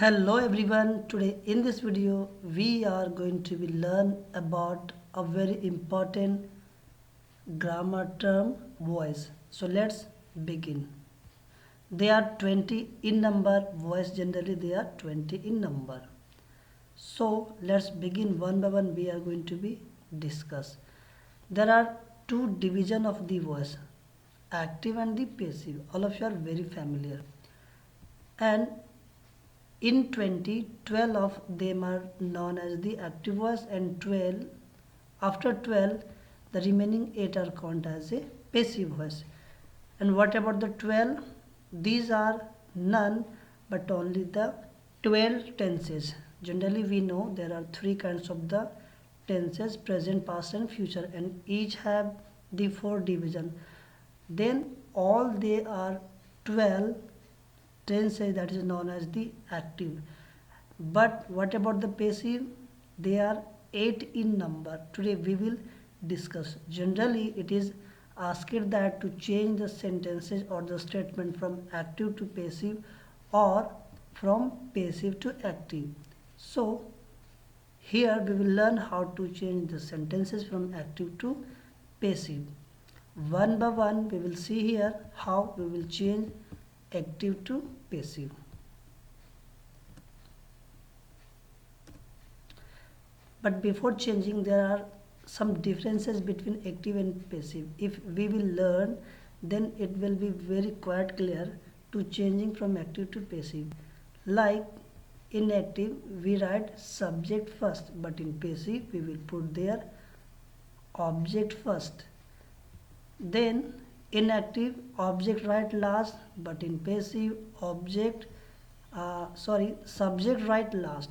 Hello everyone. Today in this video we are going to be learn about a very important grammar term voice. So let's begin. They are 20 in number. Voice generally they are 20 in number. So let's begin one by one. We are going to be discuss. There are two division of the voice, active and the passive. All of you are very familiar. And in 20, 12 of them are known as the active voice, and 12, after 12, the remaining 8 are counted as a passive voice. And what about the 12? These are none but only the 12 tenses. Generally, we know there are three kinds of the tenses: present, past, and future, and each have the four division. Then all they are 12 tenses, that is known as the active. But what about the passive? They are 8 in number. Today we will discuss. Generally it is asked that to change the sentences or the statement from active to passive or from passive to active. So here we will learn how to change the sentences from active to passive. One by one we will see here how we will change active to passive. But before changing, there are some differences between active and passive. If we will learn, then it will be very quite clear to changing from active to passive. Like in active we write subject first, but in passive we will put there object first. Then in active object right last, but in passive subject right last.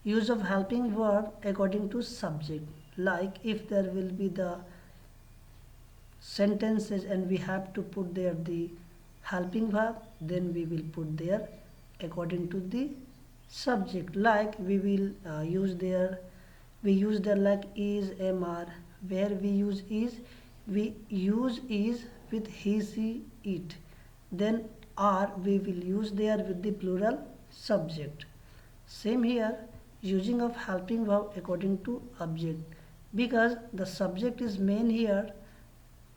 Use of helping verb according to subject. Like if there will be the sentences and we have to put there the helping verb, then we will put there according to the subject. Like we will we use there like is, am, are. Where we use is with he, she, it. Then are we will use there with the plural subject. Same here, using of helping verb according to object, because the subject is main here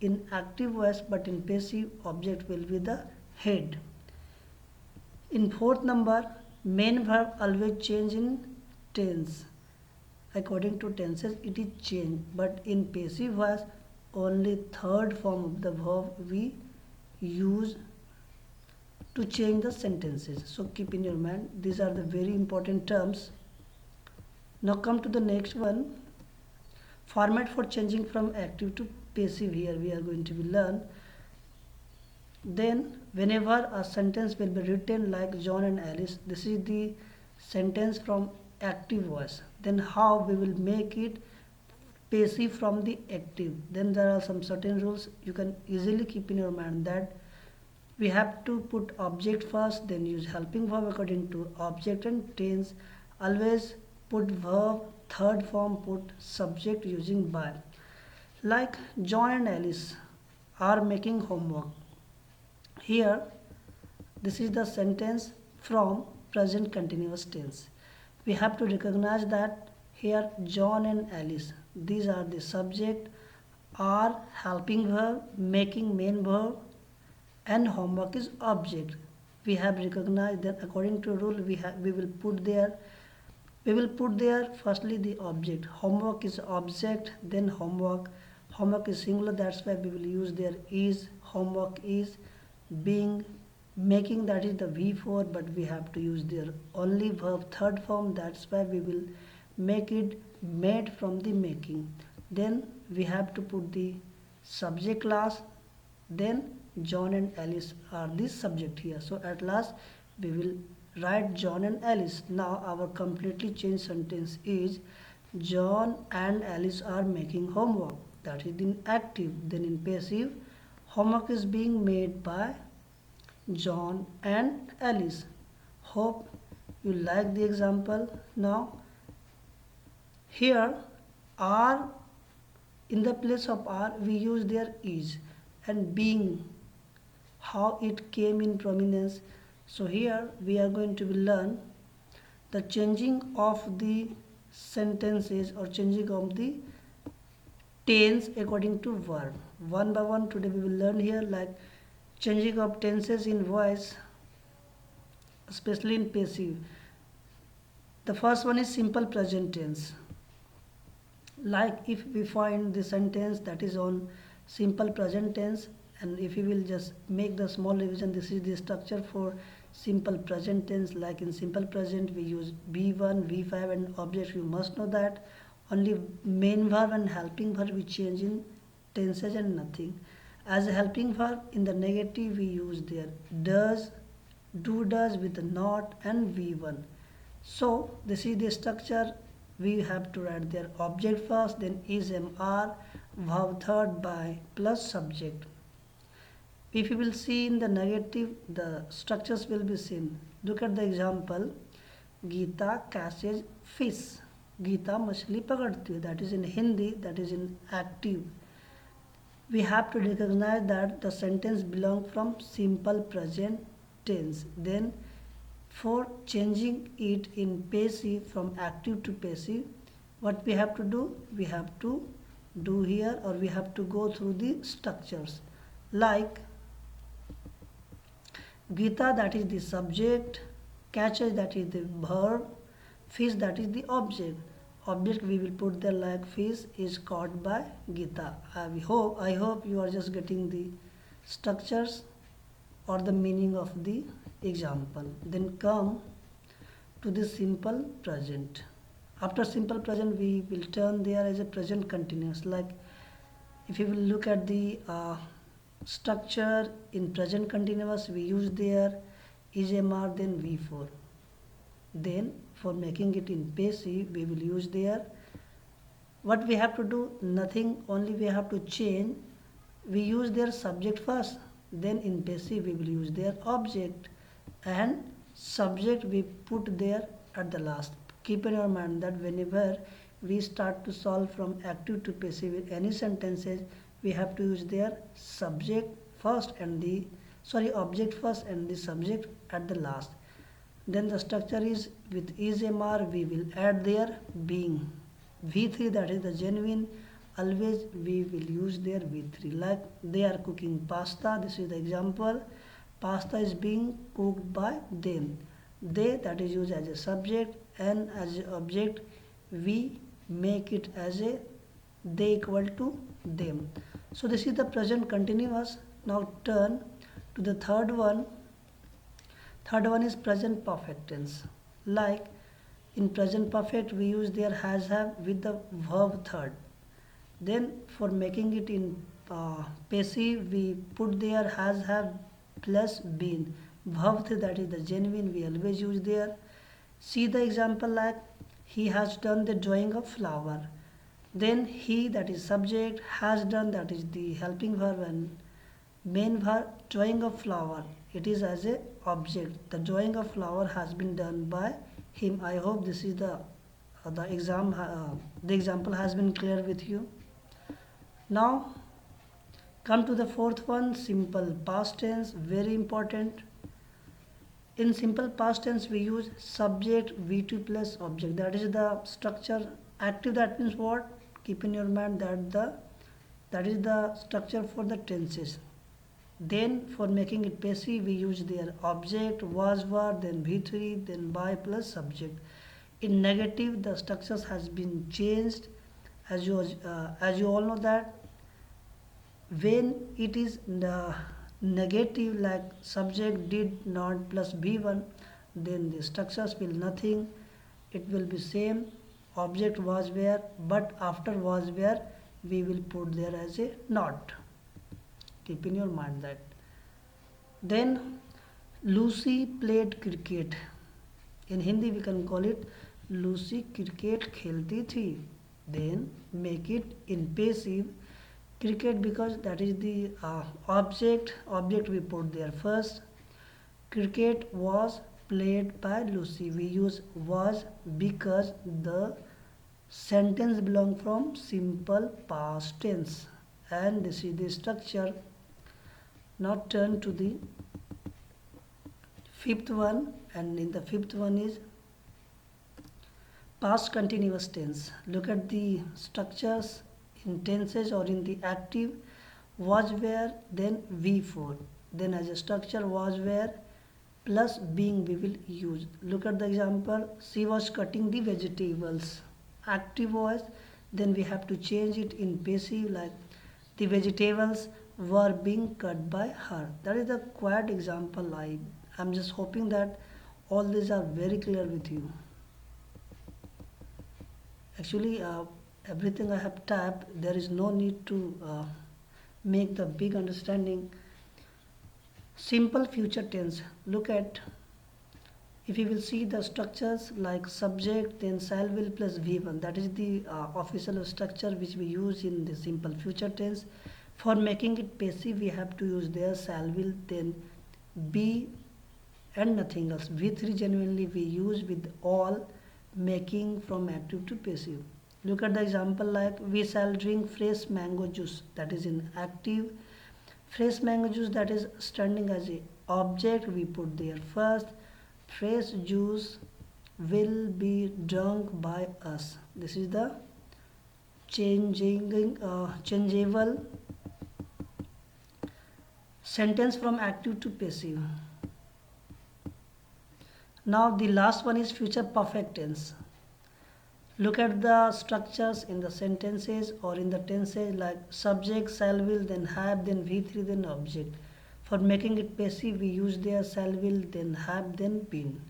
in active voice, but in passive object will be the head. In fourth number, main verb always change in tense. According to tenses it is changed, but in passive voice only third form of the verb we use to change the sentences. So keep in your mind, these are the very important terms. Now come to the next one. Format for changing from active to passive. Here we are going to be learn. Then whenever a sentence will be written like John and Alice, this is the sentence from active voice. Then how we will make it passive from the active. Then there are some certain rules you can easily keep in your mind, that we have to put object first, then use helping verb according to object, and tense always put verb third form, put subject using by. Like John and Alice are making homework. Here this is the sentence from present continuous tense. We have to recognize that here John and Alice, these are the subject, are helping verb, making main verb, and homework is object. We have recognized that according to rule we will put there firstly the object. Homework is object, then homework is singular, that's why we will use there is. Homework is being, making, that is the V4, but we have to use there only verb third form, that's why we will make it made from the making. Then we have to put the subject last. Then John and Alice are the subject here. So at last we will write John and Alice. Now our completely changed sentence is John and Alice are making homework. That is in active. Then in passive, homework is being made by John and Alice. Hope you like the example. Now here are, in the place of are we use there is, and being, how it came in prominence. So here we are going to learn the changing of the sentences or changing of the tense according to verb. One by one today we will learn here, like changing of tenses in voice, especially in passive. The first one is simple present tense. Like if we find the sentence that is on simple present tense, and if we will just make the small revision, this is the structure for simple present tense. Like in simple present we use V1, V5 and object. You must know that only main verb and helping verb we change in tenses and nothing. As a helping verb in the negative we use there does, do does with the not and V1. So this is the structure. We have to write their object first, then is MR, verb third by plus subject. If you will see in the negative, the structures will be seen. Look at the example. Geeta catches fish. Geeta मछली पकड़ती है. That is in Hindi. That is in active. We have to recognize that the sentence belongs from simple present tense. Then for changing it in passive from active to passive, what we have to do? We have to do here, or we have to go through the structures. Like Geeta, that is the subject, catches, that is the verb, fish, that is the object. Object we will put there like fish is caught by Geeta. I hope you are just getting the structures or the meaning of the example. Then come to the simple present. After simple present we will turn there as a present continuous. Like if you will look at the structure in present continuous, we use there is MR, then V4. Then for making it in passive we will use there, what we have to do? Nothing, only we have to change. We use their subject first, then in passive we will use their object, and subject we put there at the last. Keep in your mind that whenever we start to solve from active to passive in any sentences, we have to use their subject first and the object first and the subject at the last. Then the structure is with is MR we will add their being. V3, that is the genuine, always we will use their V3. Like they are cooking pasta, this is the example. Pasta is being cooked by them. They, that is used as a subject, and as an object we make it as a they equal to them. So this is the present continuous. Now turn to the third one. Third one is present perfect tense. Like in present perfect we use their has have with the verb third. Then for making it in passive we put their has have plus been. Verb three, that is the genuine, we always use there. See the example like he has done the drawing of flower. Then he, that is subject, has done, that is the helping verb, and main verb drawing of flower, it is as a object. The drawing of flower has been done by him. I hope this is the example has been clear with you. Now come to the fourth one, simple past tense, very important. In simple past tense we use subject V2 plus object. That is the structure. Active, that means what? Keep in your mind that is the structure for the tenses. Then for making it passive we use their object, was, were, then V3, then by plus subject. In negative the structures has been changed, as you all know that when it is negative, like subject did not plus V1, then the structures will nothing, it will be same. Object was where, but after was where we will put there as a not. Keep in your mind that. Then Lucy played cricket. In Hindi we can call it Lucy cricket khelti thi. Then make it in passive cricket, because that is the object we put there first. Cricket was played by Lucy. We use was because the sentence belong from simple past tense, and this is the structure. Now turn to the fifth one, and in the fifth one is Past continuous tense. Look at the structures in tenses or in the active. Was where, then V4. Then as a structure was where plus being we will use. Look at the example. She was cutting the vegetables. Active voice. Then we have to change it in passive like the vegetables were being cut by her. That is the quiet example. I'm just hoping that all these are very clear with you. Actually, everything I have tapped, there is no need to make the big understanding. Simple future tense. Look at, if you will see the structures like subject, then shall will plus V1. That is the official structure which we use in the simple future tense. For making it passive, we have to use there shall will, then be and nothing else. V3 genuinely we use with all, making from active to passive. Look at the example like we shall drink fresh mango juice. That is in active. Fresh mango juice, that is standing as a object, we put there first. Fresh juice will be drunk by us. This is the changeable sentence from active to passive. Now the last one is future perfect tense. Look at the structures in the sentences or in the tenses like subject, shall will, then have, then V3, then object. For making it passive, we use there shall will, then have, then been.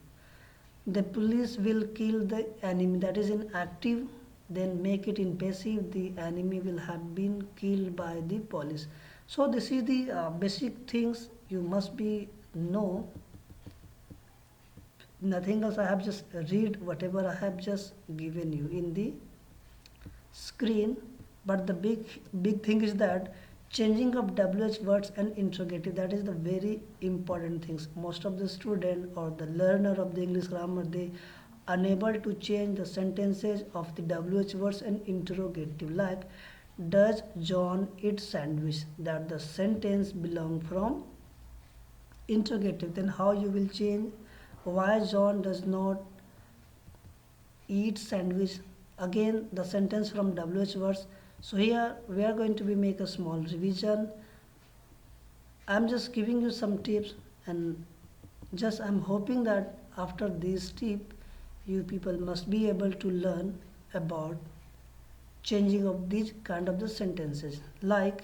The police will kill the enemy. That is in active. Then make it in passive. The enemy will have been killed by the police. So this is the basic things you must be know. Nothing else. I have just read whatever I have just given you in the screen. But the big thing is that changing of WH words and interrogative, that is the very important things. Most of the student or the learner of the English grammar, they unable to change the sentences of the WH words and interrogative. Like does John eat sandwich? That the sentence belong from interrogative. Then how you will change? Why John does not eat sandwich? Again the sentence from WH words. So here we are going to be make a small revision. I'm just giving you some tips, and just I'm hoping that after this tip you people must be able to learn about changing of these kind of the sentences. Like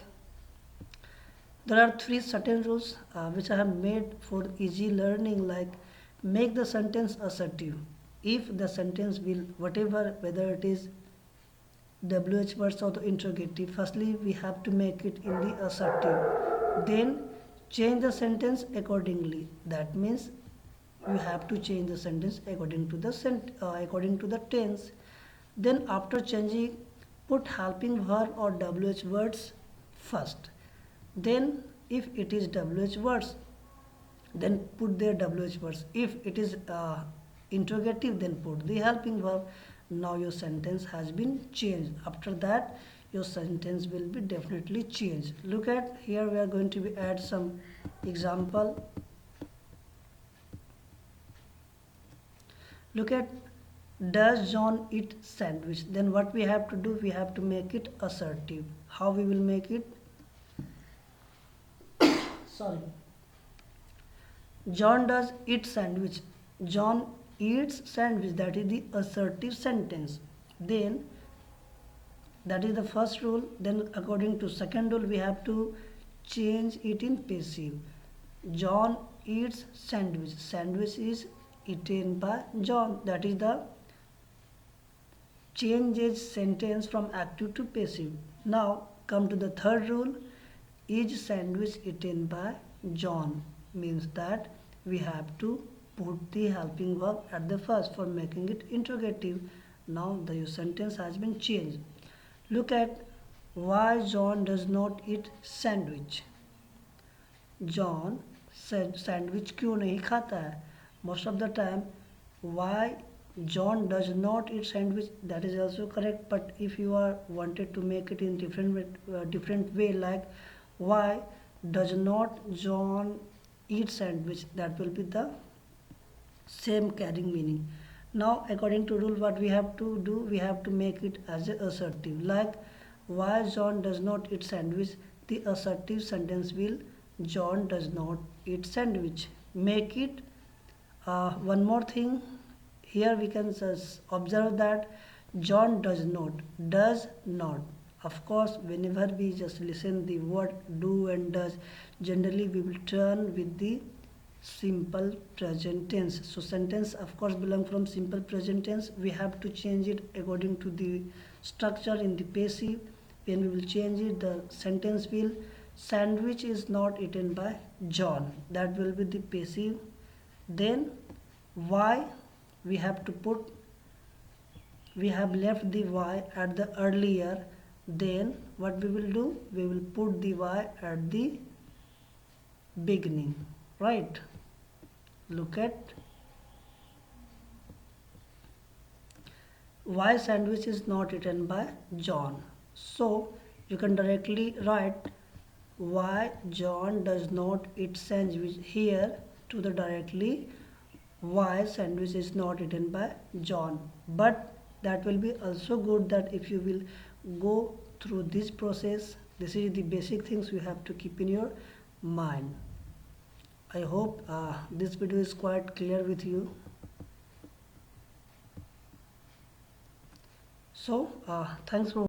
there are three certain rules which I have made for easy learning. Like make the sentence assertive. If the sentence will whatever, whether it is WH words or the interrogative, firstly we have to make it in the assertive. Then change the sentence accordingly. That means you have to change the sentence according to the tense. Then after changing, put helping verb or WH words first. Then if it is WH words, then put their WH words. If it is interrogative, then put the helping verb. Now your sentence has been changed. After that your sentence will be definitely changed. Look at here, we are going to be add some example. Look at does John eat sandwich? Then what we have to do, we have to make it assertive. How we will make it? Sorry. John does eat sandwich. John eats sandwich. That is the assertive sentence. Then that is the first rule. Then according to second rule, we have to change it in passive. John eats sandwich. Sandwich is eaten by John. That is the changes sentence from active to passive. Now come to the third rule. Is sandwich eaten by John? Means that we have to put the helping verb at the first for making it interrogative. Now the sentence has been changed. Look at why John does not eat sandwich. John said sandwich क्यों नहीं खाता है? Most of the time, why John does not eat sandwich, that is also correct. But if you are wanted to make it in different way, like why does not John eat sandwich, that will be the same carrying meaning. Now according to rule, what we have to do, we have to make it as a assertive, like why John does not eat sandwich. The assertive sentence will, John does not eat sandwich. Make it one more thing. Here we can just observe that John does not. Of course, whenever we just listen the word do and does, generally we will turn with the simple present tense. So sentence of course belong from simple present tense. We have to change it according to the structure in the passive. When we will change it, the sentence will, sandwich is not eaten by John. That will be the passive. Then why, we have to put, we have left the y at the earlier. Then what we will do, we will put the y at the beginning, right? Look at, why sandwich is not eaten by John. So you can directly write why John does not eat sandwich here to the directly why sandwich is not eaten by John. But that will be also good that if you will go through this process, this is the basic things you have to keep in your mind. I hope this video is quite clear with you. So thanks for